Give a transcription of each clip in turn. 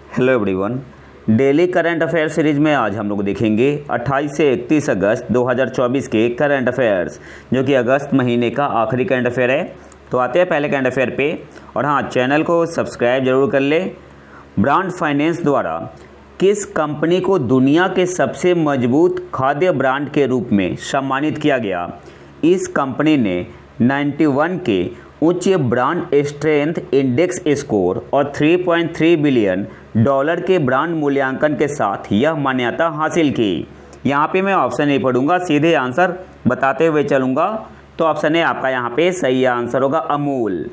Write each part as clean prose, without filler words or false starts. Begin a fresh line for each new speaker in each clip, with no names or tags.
Hello everyone. Daily current affair series में आज हम लोग देखेंगे 28 से 31 अगस्त 2024 के करंट अफेयर्स, जो कि अगस्त महीने का आखिरी करंट अफेयर है। तो आते हैं पहले करंट अफेयर पे। और हाँ, चैनल को सब्सक्राइब जरूर कर ले। ब्रांड फाइनेंस द्वारा किस कंपनी को दुनिया के सबसे मजबूत खाद्य ब्रांड के रूप में सम्मानित किया गया? इस कंपनी ने 91 के उच्च ब्रांड स्ट्रेंथ इंडेक्स स्कोर और 3.3 बिलियन डॉलर के ब्रांड मूल्यांकन के साथ यह मान्यता हासिल की। यहाँ पे मैं ऑप्शन नहीं पढ़ूंगा, सीधे आंसर बताते हुए चलूँगा। तो ऑप्शन ए आपका यहाँ पे सही आंसर होगा, अमूल।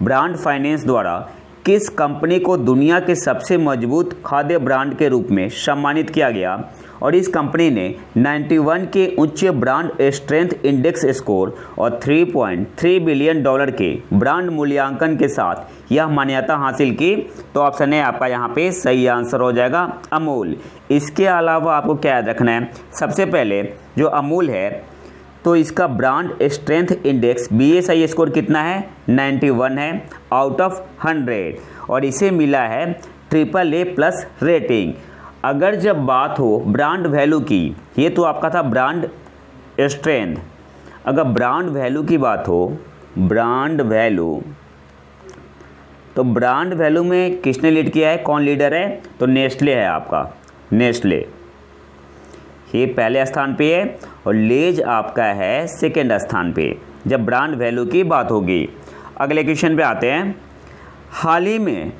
ब्रांड फाइनेंस द्वारा किस कंपनी को दुनिया के सबसे मजबूत खाद्य ब्रांड के रूप में सम्मानित किया गया? और इस कंपनी ने 91 के उच्च ब्रांड स्ट्रेंथ इंडेक्स स्कोर और 3.3 बिलियन डॉलर के ब्रांड मूल्यांकन के साथ यह मान्यता हासिल की। तो ऑप्शन है आपका यहाँ पे सही आंसर हो जाएगा, अमूल। इसके अलावा आपको क्या याद रखना है? सबसे पहले जो अमूल है, तो इसका brand strength index BSI score कितना है? 91 है आउट ऑफ 100, और इसे मिला है AAA+ रेटिंग। अगर जब बात हो ब्रांड वैल्यू की, ये तो आपका था ब्रांड स्ट्रेंथ। अगर ब्रांड वैल्यू की बात हो, ब्रांड वैल्यू, तो ब्रांड वैल्यू में किसने लीड किया है? कौन लीडर है? तो नेस्ले है आपका, नेस्ले। ये पहले स्थान पे है और लेज आपका है सेकेंड स्थान पे जब ब्रांड वैल्यू की बात होगी। अगले क्वेश्चन पे आते हैं। हाल ही में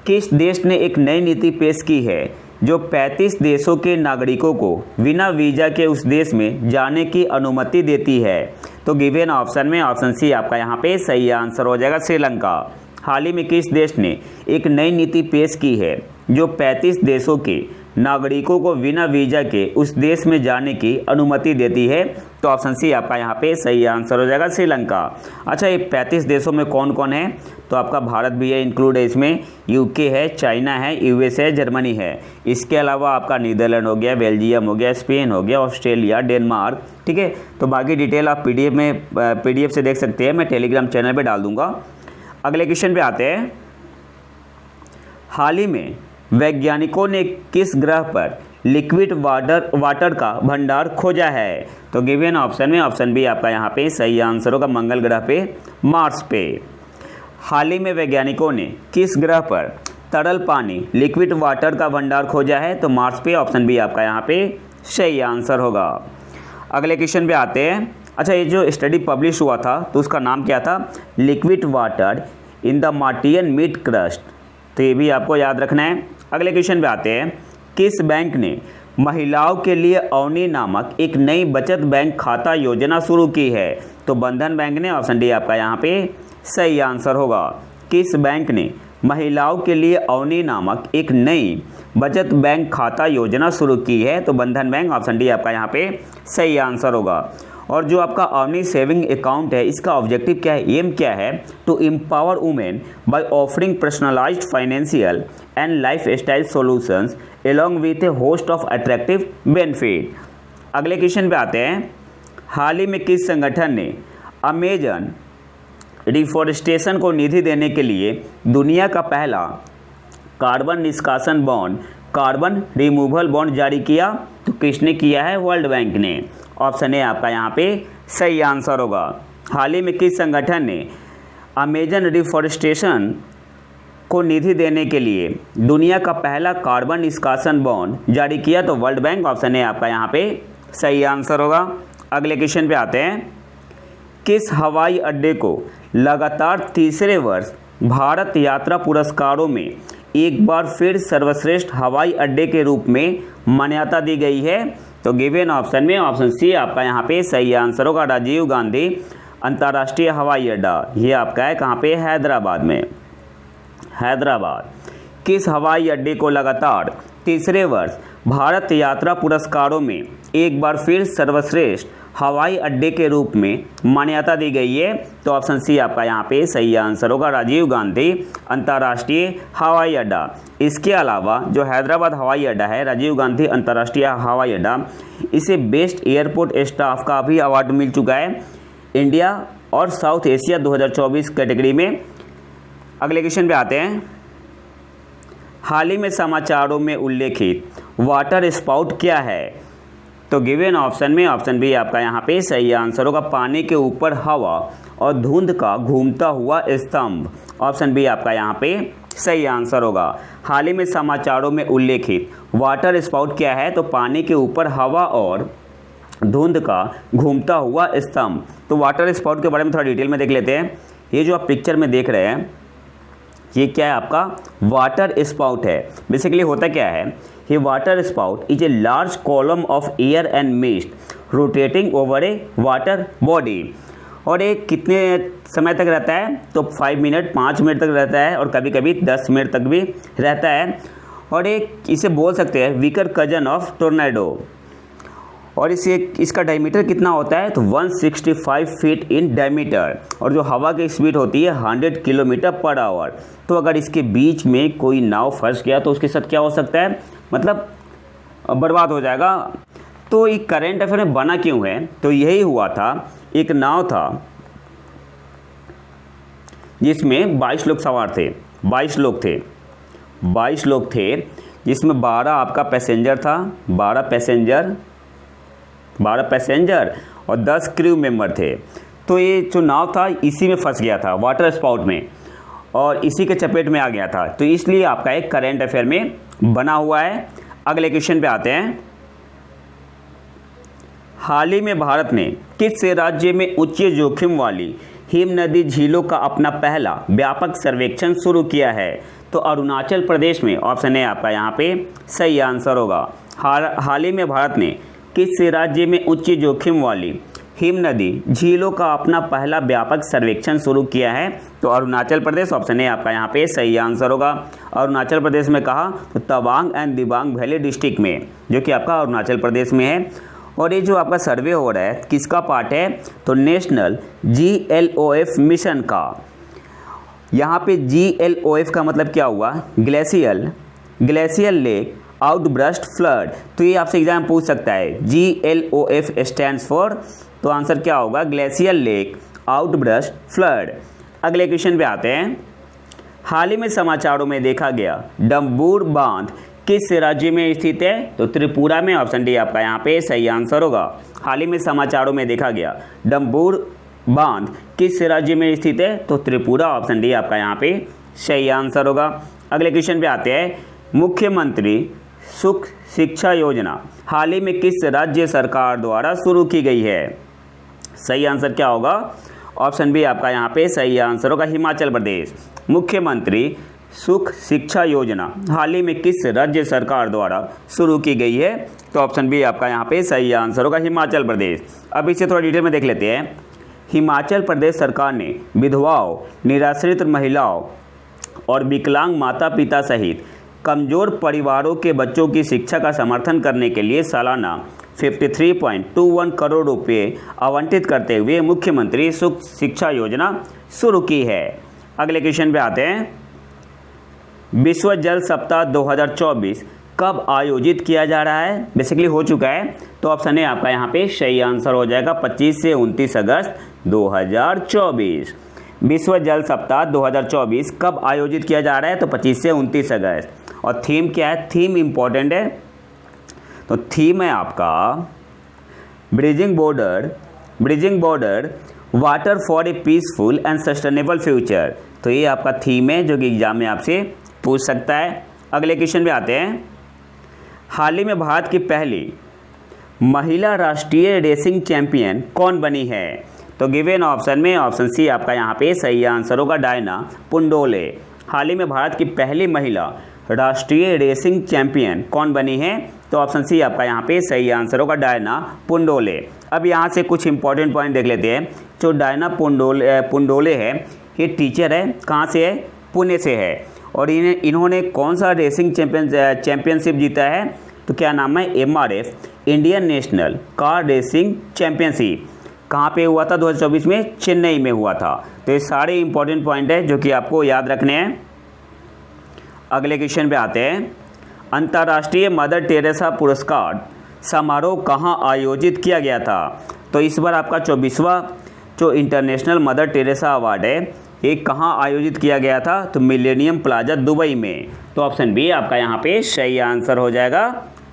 किस देश ने एक नई नीति पेश की है जो 35 देशों के नागरिकों को बिना वीज़ा के उस देश में जाने की अनुमति देती है? तो गिवन ऑप्शन में ऑप्शन सी आपका यहाँ पे सही आंसर हो जाएगा, श्रीलंका। हाल ही में किस देश ने एक नई नीति पेश की है जो 35 देशों के नागरिकों को बिना वीज़ा के उस देश में जाने की अनुमति देती है? तो ऑप्शन सी आपका यहाँ पे सही आंसर हो जाएगा, श्रीलंका। अच्छा, ये 35 देशों में कौन कौन है? तो आपका भारत भी है, इंक्लूड है इसमें। यूके है, चाइना है, यूएस है, जर्मनी है। इसके अलावा आपका नीदरलैंड हो गया, बेल्जियम हो गया, स्पेन हो गया, ऑस्ट्रेलिया, डेनमार्क। ठीक है, तो बाकी डिटेल आप PDF से देख सकते हैं, मैं टेलीग्राम चैनल पर डाल दूँगा। अगले क्वेश्चन पे आते हैं। हाल ही में वैज्ञानिकों ने किस ग्रह पर लिक्विड वाटर का भंडार खोजा है? तो गिवन ऑप्शन में ऑप्शन बी आपका यहाँ पे सही आंसर होगा, मंगल ग्रह पे, मार्स पे। हाल ही में वैज्ञानिकों ने किस ग्रह पर तरल पानी लिक्विड वाटर का भंडार खोजा है? तो मार्स पे, ऑप्शन बी आपका यहाँ पे सही आंसर होगा। अगले क्वेश्चन पे आते हैं। अच्छा, ये जो स्टडी पब्लिश हुआ था तो उसका नाम क्या था? Liquid water in the Martian mid crust. तो ये भी आपको याद रखना है। अगले क्वेश्चन पे आते हैं। किस बैंक ने महिलाओं के लिए अवनी नामक एक नई बचत बैंक खाता योजना शुरू की है? तो बंधन बैंक ने, ऑप्शन डी आपका यहाँ पे सही आंसर होगा। किस बैंक ने महिलाओं के लिए अवनी नामक एक नई बचत बैंक खाता योजना शुरू की है? तो बंधन बैंक, ऑप्शन डी आपका यहाँ पे सही आंसर होगा। और जो आपका अवनी सेविंग अकाउंट है, इसका ऑब्जेक्टिव क्या है, एम क्या है? To empower women by offering personalised financial and life style solutions along with a host of attractive benefit. अगले क्वेश्चन पे आते हैं। हाल ही में किस संगठन ने अमेजन डिफॉरेस्टेशन को निधि देने के लिए दुनिया का पहला कार्बन निष्कासन बॉन्ड, कार्बन रिमूवल बॉन्ड जारी किया? तो किसने किया है? वर्ल्ड बैंक ने। ऑप्शन ए आपका यहाँ पे सही आंसर होगा। हाल ही में किस संगठन ने अमेजन डिफॉरेस्टेशन को निधि देने के लिए दुनिया का पहला कार्बन निष्कासन बॉन्ड जारी किया? तो वर्ल्ड बैंक, ऑप्शन ए आपका यहाँ पे सही आंसर होगा। अगले क्वेश्चन पे आते हैं। किस हवाई अड्डे को लगातार तीसरे वर्ष भारत यात्रा पुरस्कारों में एक बार फिर सर्वश्रेष्ठ हवाई अड्डे के रूप में मान्यता दी गई है? तो गिवन ऑप्शन में ऑप्शन सी आपका यहाँ पे सही आंसर होगा, राजीव गांधी अंतर्राष्ट्रीय हवाई अड्डा। ये आपका है कहाँ पे? हैदराबाद में, हैदराबाद। किस हवाई अड्डे को लगातार तीसरे वर्ष भारत यात्रा पुरस्कारों में एक बार फिर सर्वश्रेष्ठ हवाई अड्डे के रूप में मान्यता दी गई है? तो ऑप्शन सी आपका यहाँ पे सही आंसर होगा, राजीव गांधी अंतर्राष्ट्रीय हवाई अड्डा। इसके अलावा जो हैदराबाद हवाई अड्डा है, राजीव गांधी अंतर्राष्ट्रीय हवाई अड्डा, इसे बेस्ट एयरपोर्ट स्टाफ का भी अवार्ड मिल चुका है इंडिया और साउथ एशिया 2024 कैटेगरी में। अगले क्वेश्चन पे आते हैं। हाल ही में समाचारों में उल्लेखित वाटर स्पाउट क्या है? तो गिवन ऑप्शन में ऑप्शन बी आपका यहाँ पे सही आंसर होगा, पानी के ऊपर हवा और धुंध का घूमता हुआ स्तंभ। ऑप्शन बी आपका यहाँ पे सही आंसर होगा। हाल ही में समाचारों में उल्लेखित वाटर स्पाउट क्या है? तो पानी के ऊपर हवा और धुंध का घूमता हुआ स्तंभ। तो वाटर स्पाउट के बारे में थोड़ा डिटेल में देख लेते हैं। ये जो आप पिक्चर में देख रहे हैं ये क्या है? आपका वाटर स्पाउट है। बेसिकली होता क्या है, ये water spout is a large column of air and mist rotating over A water body. और ये कितने समय तक रहता है? तो 5 मिनट 5 मिनट तक रहता है और कभी कभी 10 मिनट तक भी रहता है। और इसे बोल सकते हैं वीकर कजन ऑफ टोर्नेडो। और इसका डायमीटर कितना होता है? तो 165 फीट इन डायमीटर। और जो हवा की स्पीड होती है 100 किलोमीटर पर आवर। तो अगर इसके बीच में कोई नाव फंस गया तो उसके साथ क्या हो सकता है? मतलब बर्बाद हो जाएगा। तो ये करंट अफेयर में बना क्यों है? तो यही हुआ था, एक नाव था जिसमें 22 लोग सवार थे। 22 लोग थे जिसमें 12 आपका पैसेंजर था, 12 पैसेंजर और 10 क्रू मेंबर थे। तो ये जो नाव था इसी में फंस गया था, वाटर स्पाउट में, और इसी के चपेट में आ गया था। तो इसलिए आपका एक करंट अफेयर में बना हुआ है। अगले क्वेश्चन पे आते हैं। हाल ही में भारत ने किस राज्य में उच्च जोखिम वाली हिम नदी झीलों का अपना पहला व्यापक सर्वेक्षण शुरू किया है? तो अरुणाचल प्रदेश में। ऑप्शन है आपका यहाँ पे सही आंसर होगा। हाल ही में भारत ने किस राज्य में उच्च जोखिम वाली हिम नदी झीलों का अपना पहला व्यापक सर्वेक्षण शुरू किया है? तो अरुणाचल प्रदेश। ऑप्शन है आपका यहाँ पे सही आंसर होगा। अरुणाचल प्रदेश में कहा तो Tawang and Dibang valley district में, जो कि आपका अरुणाचल प्रदेश में है। और ये जो आपका सर्वे हो रहा है किसका पार्ट है? तो नेशनल GLOF मिशन का। यहाँ पे GLOF का मतलब क्या हुआ? Glacial lake outburst flood. तो ये आपसे एग्जाम पूछ सकता है। GLOF स्टैंड्स फॉर, तो आंसर क्या होगा? Glacial lake outburst flood. अगले क्वेश्चन पे आते हैं। हाल ही में समाचारों में देखा गया डम्बूर बांध किस राज्य में स्थित है? तो त्रिपुरा में। ऑप्शन डी आपका यहाँ पे सही आंसर होगा। हाल ही में समाचारों में देखा गया डम्बूर बांध किस राज्य में स्थित है? तो त्रिपुरा। ऑप्शन डी आपका यहाँ पे सही आंसर होगा। अगले क्वेश्चन पे आते हैं। मुख्यमंत्री सुख शिक्षा योजना हाल ही में किस राज्य सरकार द्वारा शुरू की गई है? सही आंसर क्या होगा? ऑप्शन बी आपका यहाँ पे सही आंसर होगा, हिमाचल प्रदेश। मुख्यमंत्री सुख शिक्षा योजना हाल ही में किस राज्य सरकार द्वारा शुरू की गई है? तो ऑप्शन बी आपका यहाँ पे सही आंसर होगा, हिमाचल प्रदेश। अब इसे थोड़ा डिटेल में देख लेते हैं। हिमाचल प्रदेश सरकार ने विधवाओं, निराश्रित महिलाओं और विकलांग माता पिता सहित कमज़ोर परिवारों के बच्चों की शिक्षा का समर्थन करने के लिए सालाना 53.21 करोड़ रुपये आवंटित करते हुए मुख्यमंत्री सुख शिक्षा योजना शुरू की है। अगले क्वेश्चन पे आते हैं। विश्व जल सप्ताह 2024 कब आयोजित किया जा रहा है? बेसिकली हो चुका है। तो ऑप्शन है आपका यहाँ पे सही आंसर हो जाएगा 25 से 29 अगस्त 2024। विश्व जल सप्ताह 2024 कब आयोजित किया जा रहा है? तो 25 से 29 अगस्त। और थीम क्या है? थीम इम्पोर्टेंट है। तो थीम है आपका bridging border water for a peaceful and sustainable future. तो ये आपका थीम है जो कि एग्जाम में आपसे पूछ सकता है। अगले क्वेश्चन पे आते हैं। हाल ही में भारत की पहली महिला राष्ट्रीय रेसिंग चैंपियन कौन बनी है? तो गिवन ऑप्शन में ऑप्शन सी आपका यहाँ पे सही आंसर होगा, डायना पुंडोले। हाल ही में भारत की पहली महिला राष्ट्रीय रेसिंग चैंपियन कौन बनी है? तो ऑप्शन सी आपका यहाँ पे सही आंसर होगा, डायना पुंडोले। अब यहाँ से कुछ इंपॉर्टेंट पॉइंट देख लेते हैं। जो डायना पुंडोले है ये टीचर है, कहाँ से है? पुणे से है। और इन्होंने कौन सा रेसिंग चैंपियनशिप जीता है? तो क्या नाम है? MRF Indian national car racing championship. कहाँ पे हुआ था? 2024 में चेन्नई में हुआ था। तो ये सारे इंपॉर्टेंट पॉइंट है जो कि आपको याद रखने हैं। अगले क्वेश्चन पे आते हैं। अंतर्राष्ट्रीय मदर टेरेसा पुरस्कार समारोह कहाँ आयोजित किया गया था? तो इस बार आपका 24वां जो इंटरनेशनल मदर टेरेसा अवार्ड है ये कहाँ आयोजित किया गया था? तो मिलेनियम प्लाजा दुबई में। तो ऑप्शन बी आपका यहाँ पे सही आंसर हो जाएगा,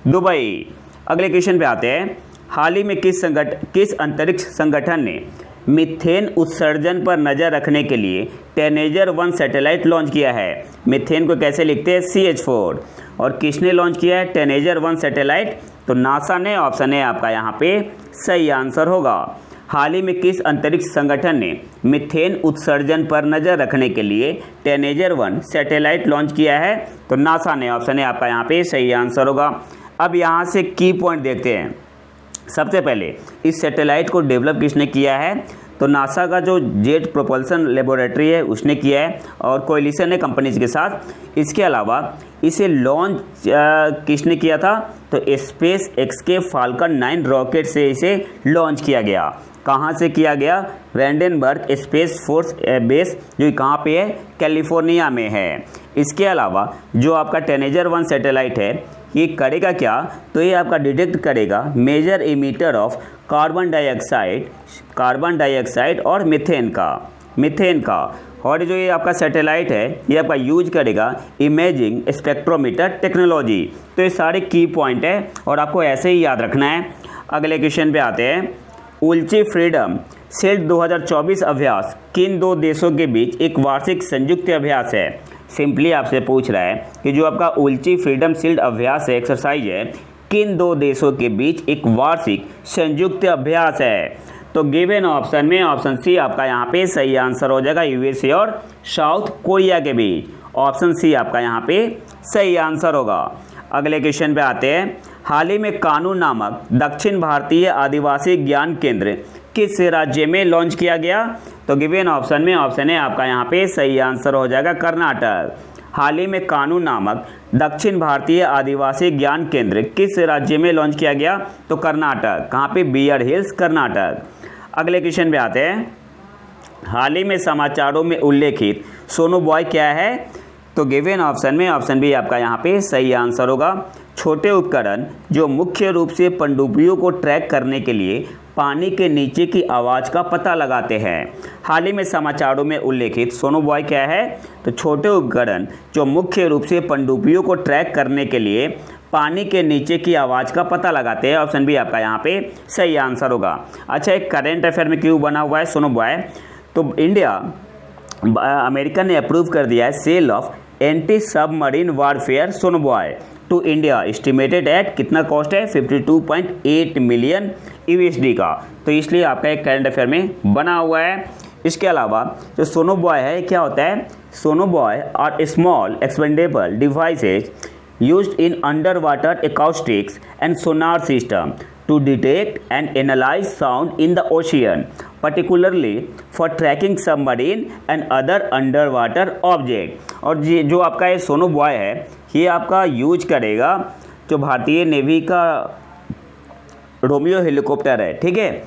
दुबई। अगले क्वेश्चन पे आते हैं, हाल ही में किस अंतरिक्ष संगठन ने मीथेन उत्सर्जन पर नज़र रखने के लिए टेनेजर 1 सैटेलाइट लॉन्च किया है? मीथेन को कैसे लिखते हैं? CH4। और किसने लॉन्च किया है टेनेजर 1 सैटेलाइट? तो नासा ने। ऑप्शन ए आपका यहाँ पे सही आंसर होगा। हाल ही में किस अंतरिक्ष संगठन ने मीथेन उत्सर्जन पर नज़र रखने के लिए टेनेजर 1 सैटेलाइट लॉन्च किया है? तो नासा ने। ऑप्शन ए आपका यहाँ पे सही आंसर होगा। अब यहाँ से की पॉइंट देखते हैं। सबसे पहले इस सैटेलाइट को डेवलप किसने किया है? तो नासा का जो जेट प्रोपल्सन लेबोरेटरी है उसने किया है और कोएलिशन है कंपनीज के साथ। इसके अलावा इसे लॉन्च किसने किया था? तो स्पेस एक्स के फाल्कन 9 रॉकेट से इसे लॉन्च किया गया। कहाँ से किया गया? वैंडेनबर्ग स्पेस फोर्स बेस, जो कहाँ पे है? कैलिफोर्निया में है। इसके अलावा जो आपका टेनेजर 1 सैटेलाइट है ये करेगा क्या? तो ये आपका डिटेक्ट करेगा major emitter of carbon dioxide और मीथेन का। और जो ये आपका सैटेलाइट है ये आपका यूज करेगा इमेजिंग स्पेक्ट्रोमीटर टेक्नोलॉजी। तो ये सारे की पॉइंट है और आपको ऐसे ही याद रखना है। अगले क्वेश्चन पे आते हैं, उल्ची फ्रीडम शील्ड 2024 अभ्यास किन दो देशों के बीच एक वार्षिक संयुक्त अभ्यास है? सिंपली आपसे पूछ रहा है कि जो आपका उल्ची फ्रीडम शील्ड अभ्यास है, एक्सरसाइज है, किन दो देशों के बीच एक वार्षिक संयुक्त अभ्यास है? तो गिवन ऑप्शन में ऑप्शन सी आपका यहाँ पे सही आंसर हो जाएगा, यूएसए और साउथ कोरिया के बीच। ऑप्शन सी आपका यहाँ पे सही आंसर होगा। अगले क्वेश्चन पे आते हैं, हाल ही में कानू नामक दक्षिण भारतीय आदिवासी ज्ञान केंद्र किस राज्य में लॉन्च किया गया? तो गिवन ऑप्शन में ऑप्शन है आपका यहाँ पे सही आंसर हो जाएगा, कर्नाटक। हाल ही में कानू नामक दक्षिण भारतीय आदिवासी ज्ञान केंद्र किस राज्य में लॉन्च किया गया? तो कर्नाटक। कहाँ पे? Bear Hills, Karnataka. अगले क्वेश्चन पे आते हैं, हाल ही में समाचारों में उल्लेखित सोनू बॉय क्या है? तो गिवन ऑप्शन में ऑप्शन बी आपका यहाँ पे सही आंसर होगा, छोटे उपकरण जो मुख्य रूप से पनडुब्बियों को ट्रैक करने के लिए पानी के नीचे की आवाज़ का पता लगाते हैं। हाल ही में समाचारों में उल्लेखित सोनू बॉय क्या है? तो छोटे उपकरण जो मुख्य रूप से पनडुब्बियों को ट्रैक करने के लिए पानी के नीचे की आवाज़ का पता लगाते हैं। ऑप्शन बी आपका यहाँ पे सही आंसर होगा। अच्छा, एक करेंट अफेयर में क्यों बना हुआ है सोनू बॉय? तो अमेरिका ने अप्रूव कर दिया है sale of anti submarine warfare sonobuoy to India, estimated at कितना कॉस्ट है? 52.8 मिलियन USD का। तो इसलिए आपका एक करंट अफेयर में बना हुआ है। इसके अलावा जो सोनू बॉय है क्या होता है? Sonobuoy are small expendable devices used in underwater acoustics and sonar system to detect and analyze sound in the ocean, particularly for tracking submarine and other underwater object। और जो आपका ये सोनू बॉय है ये आपका यूज करेगा जो भारतीय नेवी का रोमियो हेलीकॉप्टर है, ठीक है।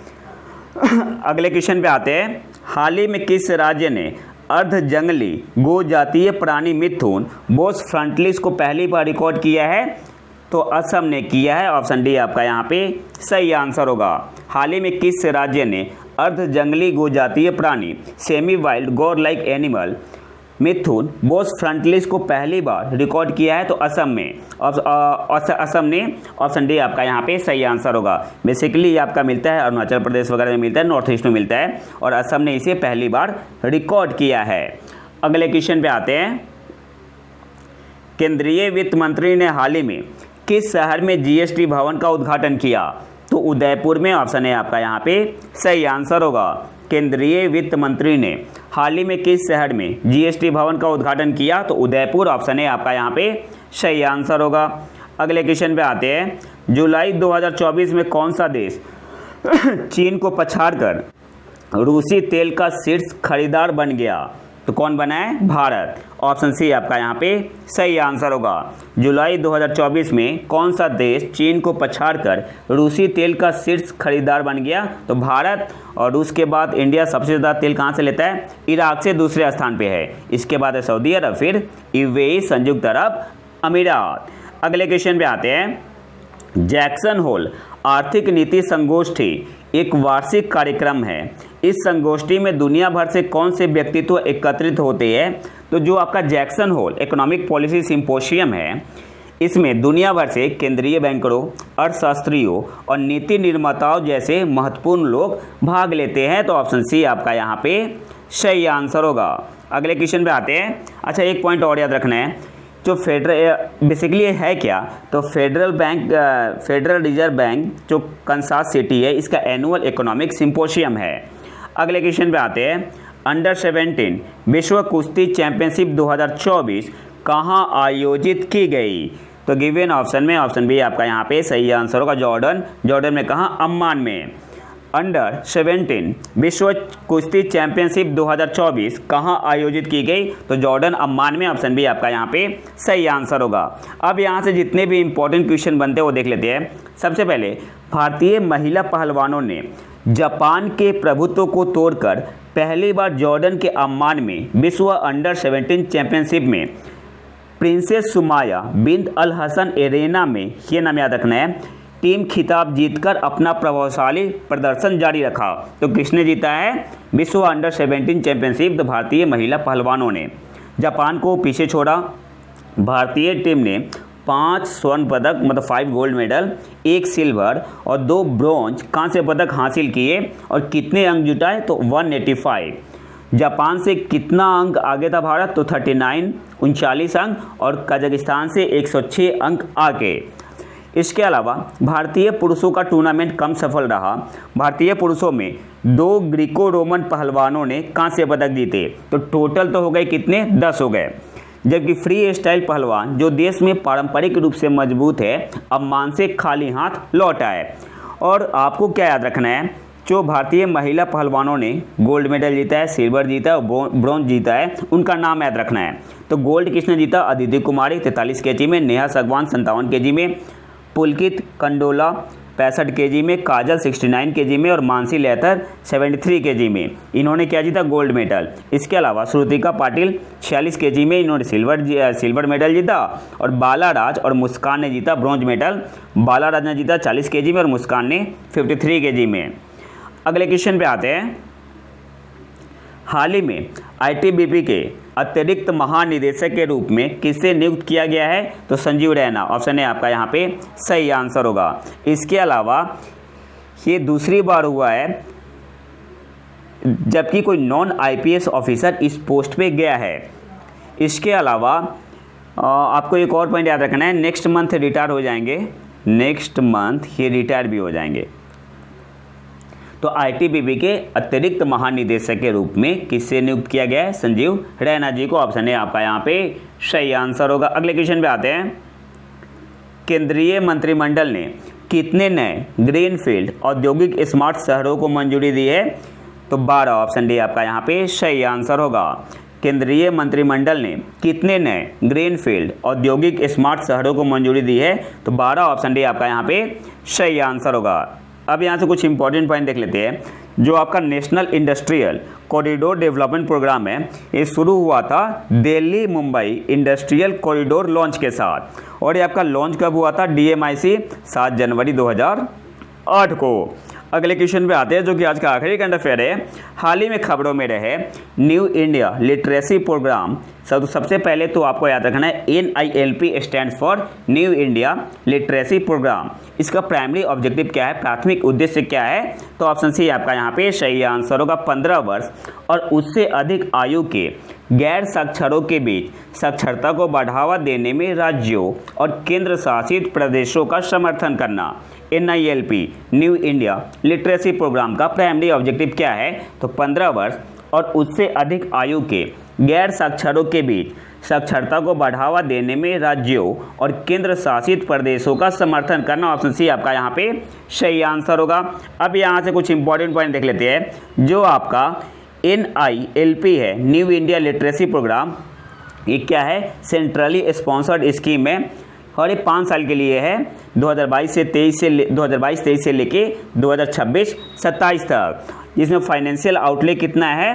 अगले क्वेश्चन पे आते हैं, हाल ही में किस राज्य ने अर्ध जंगली गो जातीय प्राणी मिथुन बोस फ्रंटलिस को पहली बार रिकॉर्ड किया है? तो असम ने किया है। ऑप्शन डी आपका यहाँ पे सही आंसर होगा। हाल ही में किस राज्य ने अर्ध जंगली गो जातीय प्राणी semi wild gaur like animal mithun Bos frontalis को पहली बार रिकॉर्ड किया है? तो असम में। असम ने। ऑप्शन डी आपका यहाँ पे सही आंसर होगा। बेसिकली ये आपका मिलता है अरुणाचल प्रदेश वगैरह में मिलता है, नॉर्थ ईस्ट में मिलता है, और असम ने इसे पहली बार रिकॉर्ड किया है। अगले क्वेश्चन पे आते हैं, केंद्रीय वित्त मंत्री ने हाल ही में किस शहर में GST भवन का उद्घाटन किया? तो उदयपुर में। ऑप्शन है आपका यहाँ पे सही आंसर होगा। केंद्रीय वित्त मंत्री ने हाल ही में किस शहर में GST भवन का उद्घाटन किया? तो उदयपुर। ऑप्शन है आपका यहाँ पे सही आंसर होगा। अगले क्वेश्चन पे आते हैं, जुलाई 2024 में कौन सा देश चीन को पछाड़कर रूसी तेल का शीर्ष खरीदार बन गया? तो कौन बना है? भारत। ऑप्शन सी आपका यहाँ पे सही आंसर होगा। जुलाई 2024 में कौन सा देश चीन को पछाड़कर रूसी तेल का शीर्ष खरीदार बन गया? तो भारत। और रूस के बाद इंडिया सबसे ज़्यादा तेल कहाँ से लेता है? इराक से दूसरे स्थान पे है। इसके बाद है सऊदी अरब, फिर UAE संयुक्त अरब अमीरात। अगले क्वेश्चन पे आते हैं, जैक्सन होल आर्थिक नीति संगोष्ठी एक वार्षिक कार्यक्रम है इस संगोष्ठी में दुनिया भर से कौन से व्यक्तित्व एकत्रित होते हैं? तो जो आपका Jackson Hole economic policy symposium है, इसमें दुनिया भर से केंद्रीय बैंकरों, अर्थशास्त्रियों और नीति निर्माताओं जैसे महत्वपूर्ण लोग भाग लेते हैं। तो ऑप्शन सी आपका यहाँ पे सही आंसर होगा। अगले क्वेश्चन पे आते हैं। अच्छा, एक पॉइंट और याद रखना है, जो बेसिकली ये है क्या, तो फेडरल रिजर्व बैंक जो कंसास सिटी है, इसका एनुअल इकोनॉमिक सिंपोजियम है। अगले क्वेश्चन पे आते हैं। अंडर 17 विश्व कुश्ती चैंपियनशिप 2024 कहाँ आयोजित की गई? तो गिवन ऑप्शन में ऑप्शन बी आपका यहाँ पे सही आंसर होगा, जॉर्डन में कहाँ? अम्मान में। अंडर 17 विश्व कुश्ती चैंपियनशिप 2024 कहाँ आयोजित की गई? तो जॉर्डन, अम्मान में। ऑप्शन बी आपका यहाँ पे सही आंसर होगा। अब यहाँ से जितने भी इंपॉर्टेंट क्वेश्चन बनते हैं वो देख लेते हैं। सबसे पहले, भारतीय महिला पहलवानों ने जापान के प्रभुत्व को तोड़कर पहली बार जॉर्डन के अम्मान में विश्व अंडर 17 चैंपियनशिप में प्रिंसेस सुमाया बिन्त अल हसन एरेना में, ये नाम याद रखना है, टीम खिताब जीतकर अपना प्रभावशाली प्रदर्शन जारी रखा। तो किसने जीता है विश्व अंडर 17 चैंपियनशिप? तो भारतीय महिला पहलवानों ने जापान को पीछे छोड़ा। भारतीय टीम ने 5 स्वर्ण पदक मतलब 5 गोल्ड मेडल, 1 सिल्वर और 2 ब्रॉन्ज कांस्य पदक हासिल किए। और कितने अंक जुटाए? तो 185। जापान से कितना अंक आगे था भारत? तो 39 अंक, और कजाकिस्तान से 106 अंक आगे। इसके अलावा भारतीय पुरुषों का टूर्नामेंट कम सफल रहा। भारतीय पुरुषों में 2 ग्रीको रोमन पहलवानों ने कांस्य पदक जीते। तो टोटल तो हो गए कितने? 10 हो गए। जबकि फ्री स्टाइल पहलवान जो देश में पारंपरिक रूप से मजबूत है, अम्मान से खाली हाथ लौट आए। और आपको क्या याद रखना है, जो भारतीय महिला पहलवानों ने गोल्ड मेडल जीता है, सिल्वर जीता है और ब्रॉन्ज जीता है, उनका नाम याद रखना है। तो गोल्ड किसने जीता? अदिति कुमारी 43 केजी में, नेहा सगवान 57 केजी में, पुलकित कंडोला 65 केजी में, काजल 69 केजी में और मानसी लेथर 73 केजी में। इन्होंने क्या जीता? Gold medal. इसके अलावा श्रुतिका पाटिल 46 केजी में, इन्होंने सिल्वर मेडल जीता। और बाला राज और मुस्कान ने जीता ब्रॉन्ज मेडल। बाला राज ने जीता 40 केजी में और मुस्कान ने 53 केजी में। अगले क्वेश्चन पे आते हैं। हाल ही में आईटीबीपी के अतिरिक्त महानिदेशक के रूप में किसे नियुक्त किया गया है? तो संजीव रैना। ऑप्शन है आपका यहाँ पे सही आंसर होगा। इसके अलावा ये दूसरी बार हुआ है जबकि कोई नॉन आईपीएस ऑफिसर इस पोस्ट पे गया है। इसके अलावा आपको एक और पॉइंट याद रखना है, नेक्स्ट मंथ रिटायर हो जाएंगे, नेक्स्ट मंथ ये रिटायर भी हो जाएंगे। तो आईटीबीपी के अतिरिक्त महानिदेशक के रूप में किससे नियुक्त किया गया है? संजीव रैना जी को। ऑप्शन है आपका यहाँ पे सही आंसर होगा। अगले क्वेश्चन पे आते हैं। केंद्रीय मंत्रिमंडल ने कितने नए ग्रीनफील्ड औद्योगिक स्मार्ट शहरों को मंजूरी दी है? तो 12। ऑप्शन डी आपका यहाँ पे सही आंसर होगा। केंद्रीय मंत्रिमंडल ने कितने नए ग्रीनफील्ड औद्योगिक स्मार्ट शहरों को मंजूरी दी है? तो 12। ऑप्शन डी आपका यहाँ पे सही आंसर होगा। अब यहाँ से कुछ इंपॉर्टेंट पॉइंट देख लेते हैं। जो आपका national industrial corridor development programme है, ये शुरू हुआ था Delhi Mumbai industrial corridor launch के साथ। और ये आपका लॉन्च कब हुआ था? डीएमआईसी 7 जनवरी 2008 को। अगले क्वेश्चन पे आते हैं जो कि आज का आखिरी करंट अफेयर है। हाल ही में खबरों में रहे न्यू इंडिया लिटरेसी प्रोग्राम। सबसे पहले तो आपको याद रखना है NILP stands for new India literacy programme. इसका प्राइमरी ऑब्जेक्टिव क्या है, प्राथमिक उद्देश्य क्या है? तो ऑप्शन सी आपका यहाँ पे सही आंसर होगा। 15 वर्ष और उससे अधिक आयु के गैर साक्षरों के बीच साक्षरता को बढ़ावा देने में राज्यों और केंद्र शासित प्रदेशों का समर्थन करना। NILP new India literacy programme का प्राइमरी ऑब्जेक्टिव क्या है? तो 15 वर्ष और उससे अधिक आयु के गैर साक्षरों के बीच साक्षरता को बढ़ावा देने में राज्यों और केंद्र शासित प्रदेशों का समर्थन करना। ऑप्शन सी आपका यहाँ पे सही आंसर होगा। अब यहाँ से कुछ इंपॉर्टेंट पॉइंट देख लेते हैं। जो आपका NILP है न्यू इंडिया लिटरेसी प्रोग्राम, ये क्या है? सेंट्रली स्पॉन्सर्ड स्कीम है और ये 5 साल के लिए है, 2022-23 से लेके 2026-27 तक। इसमें फाइनेंशियल आउटले कितना है?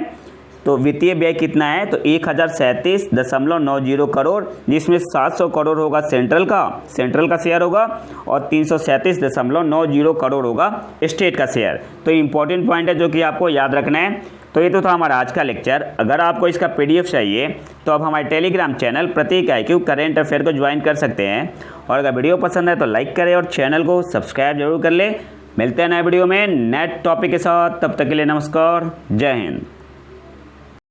तो वित्तीय व्यय कितना है, तो 1037.90 करोड़, जिसमें 700 करोड़ होगा सेंट्रल का शेयर होगा और 337.90 करोड़ होगा स्टेट का शेयर। तो इंपॉर्टेंट पॉइंट है जो कि आपको याद रखना है। तो ये तो था हमारा आज का लेक्चर। अगर आपको इसका PDF चाहिए तो आप हमारे टेलीग्राम चैनल प्रतीक IQ करेंट अफेयर को ज्वाइन कर सकते हैं। और अगर वीडियो पसंद है तो लाइक करें और चैनल को सब्सक्राइब जरूर कर ले। मिलते हैं नए वीडियो में नए टॉपिक के साथ, तब तक के लिए नमस्कार, जय हिंद।